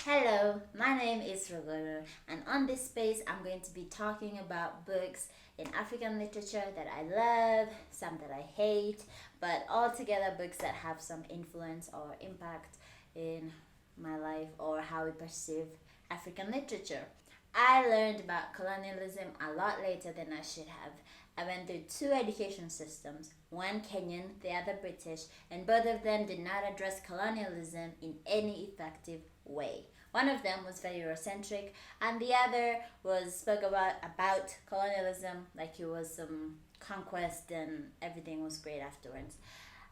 Hello, my name is Ruguru, and on this space, I'm going to be talking about books in African literature that I love, some that I hate, but altogether books that have some influence or impact in my life or how we perceive African literature. I learned about colonialism a lot later than I should have. I went through two education systems, one Kenyan, the other British, and both of them did not address colonialism in any effective way. One of them was very Eurocentric, and the other was spoke about colonialism like it was some conquest and everything was great afterwards.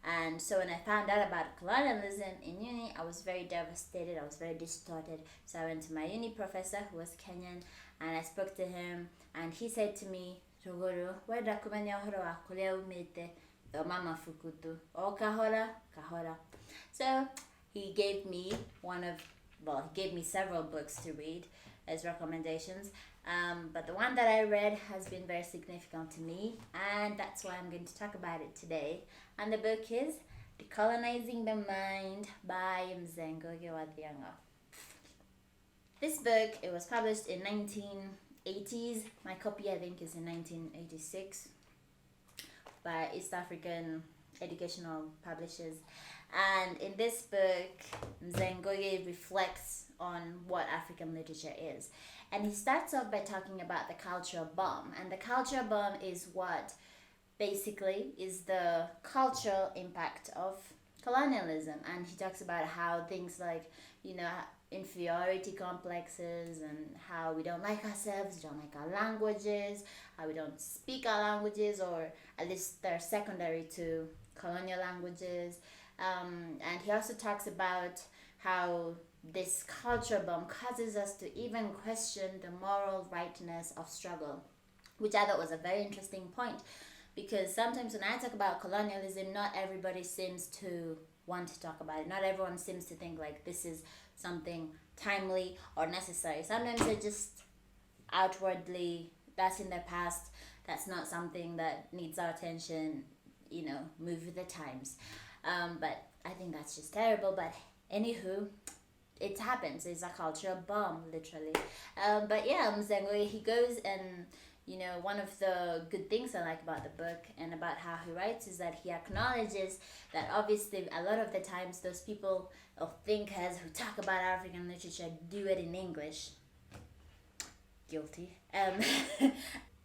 And so when I found out about colonialism in uni, I was very devastated. I was very distorted. So I went to my uni professor, who was Kenyan, and I spoke to him, and he said to me, "Ruguru, wenda kumenya uhoro wa kuria umite, thoma mabuku tu. O kahora, kahora." So he gave me he gave me several books to read as recommendations. But the one that I read has been very significant to me, and that's why I'm going to talk about it today. And the book is Decolonising the Mind by Ngugi wa Thiong'o. This book, it was published in 1980s. My copy, I think, is in 1986 by East African Educational Publishers. And in this book, Ngugi reflects on what African literature is. And he starts off by talking about the cultural bomb. And the cultural bomb is what basically is the cultural impact of colonialism. And he talks about how things like, inferiority complexes and how we don't like ourselves, we don't like our languages, how we don't speak our languages, or at least they're secondary to colonial languages. And he also talks about how this culture bomb causes us to even question the moral rightness of struggle, which I thought was a very interesting point, because sometimes when I talk about colonialism, not everybody seems to want to talk about it. Not everyone seems to think like this is something timely or necessary. Sometimes they just outwardly, that's in their past, that's not something that needs our attention, move with the times. But I think that's just terrible. But anywho, it happens. It's a cultural bomb, literally. But yeah, Mzengwe, he goes and, one of the good things I like about the book and about how he writes is that he acknowledges that obviously a lot of the times those people or thinkers who talk about African literature do it in English. Guilty.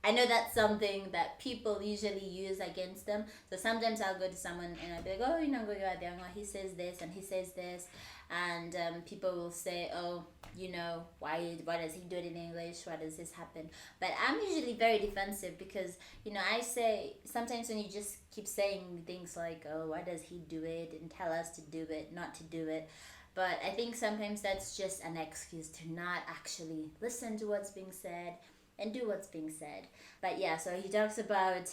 I know that's something that people usually use against them. So sometimes I'll go to someone and I'll be like, oh, he says this and he says this. And people will say, oh, why does he do it in English? Why does this happen? But I'm usually very defensive because, I say, sometimes when you just keep saying things like, oh, why does he do it? And tell us to do it, not to do it. But I think sometimes that's just an excuse to not actually listen to what's being said and do what's being said. But yeah, so he talks about,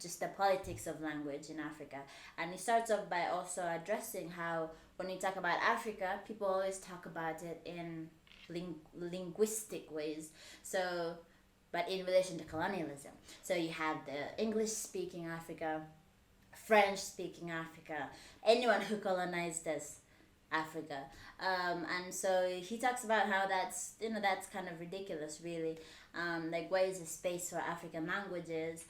just the politics of language in Africa. And he starts off by also addressing how when we talk about Africa, people always talk about it in linguistic ways. So, but in relation to colonialism. So you have the English-speaking Africa, French-speaking Africa, anyone who colonized us, Africa. And so he talks about how that's kind of ridiculous, really. Like, where is the space for African languages?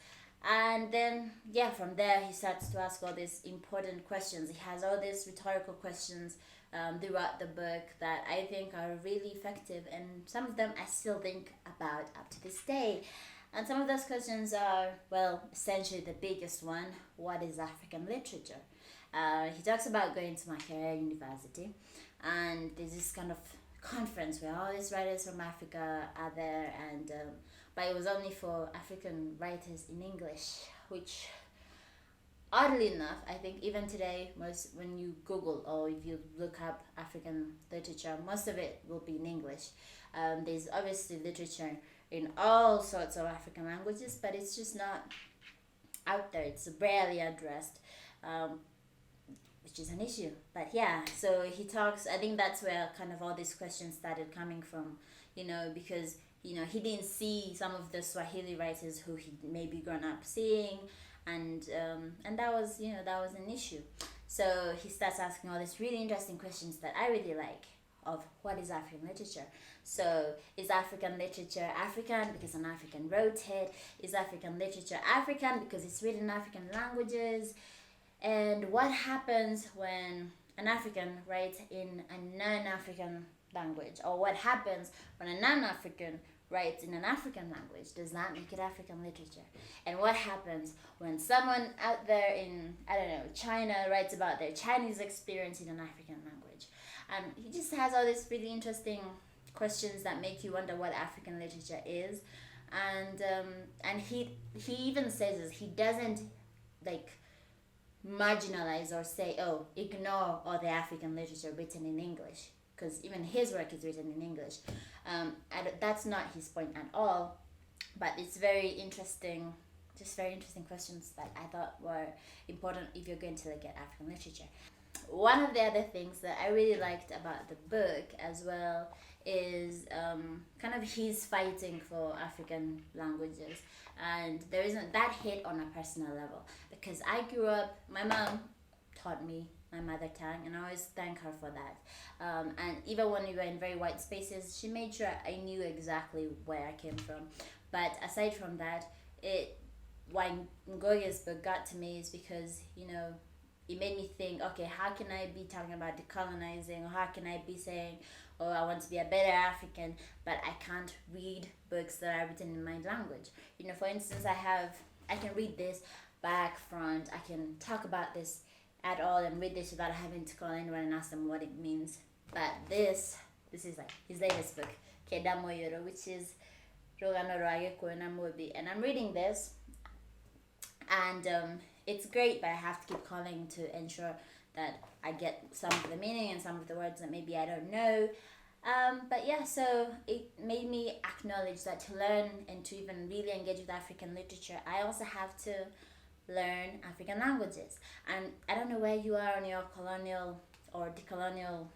And then, from there, he starts to ask all these important questions. He has all these rhetorical questions throughout the book that I think are really effective, and some of them I still think about up to this day. And some of those questions are, essentially the biggest one: what is African literature? He talks about going to Makerere University, and there's this kind of conference where all these writers from Africa are there, and but it was only for African writers in English, which, oddly enough, I think even today, when you Google or if you look up African literature, most of it will be in English. There's obviously literature in all sorts of African languages, but it's just not out there. It's rarely addressed. Which is an issue. But yeah, so he talks, I think that's where kind of all these questions started coming from, because, he didn't see some of the Swahili writers who he maybe grown up seeing, and that was, that was an issue. So he starts asking all these really interesting questions that I really like. of what is African literature. So is African literature African because an African wrote it? Is African literature African because it's written in African languages? And what happens when an African writes in a non-African language? Or what happens when a non-African writes in an African language? Does that make it African literature? And what happens when someone out there in, I don't know, China writes about their Chinese experience in an African language? And he just has all these really interesting questions that make you wonder what African literature is. And he even says this, he doesn't like marginalize or say, oh, ignore all the African literature written in English, because even his work is written in English. And that's not his point at all, but it's very interesting, just very interesting questions that I thought were important if you're going to look at African literature. One of the other things that I really liked about the book as well is kind of his fighting for African languages, and there isn't that hit on a personal level, because I grew up, my mom taught me my mother tongue, and I always thank her for that. And even when we were in very white spaces, she made sure I knew exactly where I came from. But aside from that, why Ngugi's book got to me is because, it made me think, okay, how can I be talking about decolonizing, or how can I be saying, oh, I want to be a better African, but I can't read books that are written in my language. For instance, I can read this back, front, I can talk about this at all and read this without having to call anyone and ask them what it means. But this is like his latest book, Kedamoyoro, which is Ruganu Rage Koina Mobi. And I'm reading this, and it's great, but I have to keep calling to ensure that I get some of the meaning and some of the words that maybe I don't know. But yeah, so it made me acknowledge that to learn and to even really engage with African literature, I also have to learn African languages. And I don't know where you are on your colonial or decolonial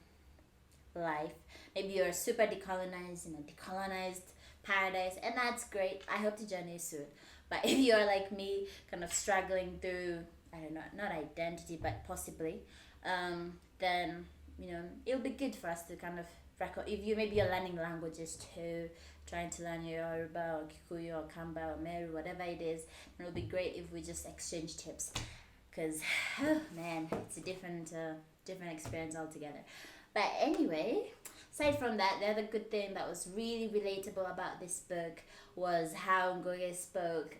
life. Maybe you're super decolonized in a decolonized paradise, and that's great. I hope to join you soon. But if you're like me, kind of struggling through, I don't know, not identity, but possibly, then, it'll be good for us to kind of record, if maybe you're learning languages too, trying to learn Yoruba or Kikuyu or Kamba or Meru, whatever it is, it'll be great if we just exchange tips, because, man, it's a different experience altogether. But anyway, aside from that, the other good thing that was really relatable about this book was how Ngugi spoke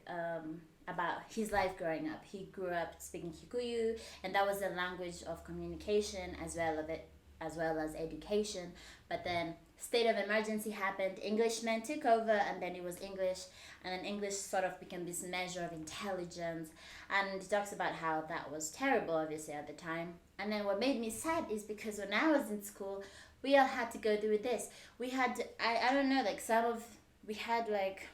about his life growing up. He grew up speaking Kikuyu, and that was the language of communication as well as education. But then state of emergency happened, Englishmen took over, and then it was English, and then English sort of became this measure of intelligence. And he talks about how that was terrible, obviously, at the time. And then what made me sad is because when I was in school, we all had to go through this. We had, I don't know, like we had like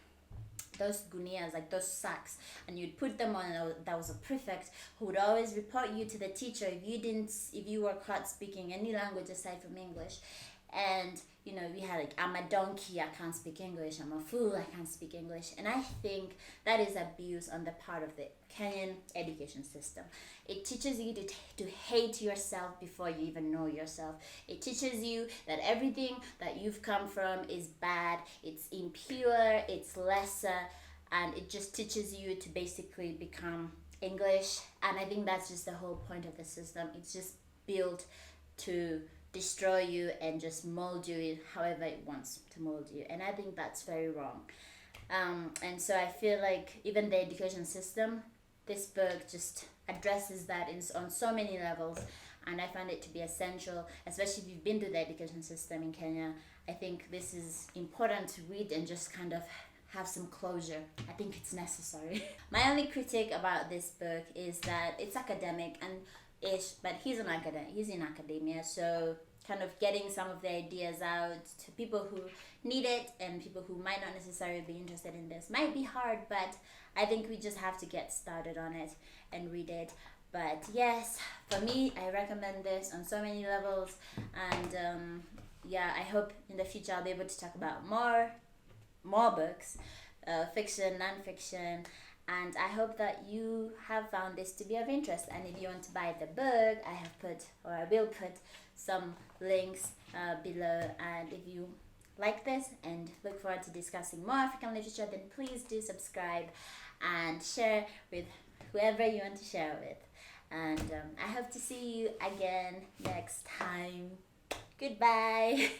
those gunias, like those sacks, and you'd put them on, and that was a prefect who would always report you to the teacher if you were caught speaking any language aside from English. And we had like, I'm a donkey, I can't speak English, I'm a fool, I can't speak English. And I think that is abuse on the part of the Kenyan education system. It teaches you to hate yourself before you even know yourself. It teaches you that everything that you've come from is bad, it's impure, it's lesser, and it just teaches you to basically become English. And I think that's just the whole point of the system. It's just built to destroy you and just mold you however it wants to mold you, and I think that's very wrong. And so I feel like even the education system, this book just addresses that on so many levels, and I find it to be essential, especially if you've been through the education system in Kenya. I think this is important to read and just kind of have some closure. I think it's necessary. My only critique about this book is that it's academic but he's in academia, so kind of getting some of the ideas out to people who need it and people who might not necessarily be interested in this might be hard, but I think we just have to get started on it and read it. But yes, for me, I recommend this on so many levels, and I hope in the future I'll be able to talk about more books, fiction, non-fiction, And I hope that you have found this to be of interest. And if you want to buy the book, I will put some links below. And if you like this and look forward to discussing more African literature, then please do subscribe and share with whoever you want to share with. And I hope to see you again next time. Goodbye.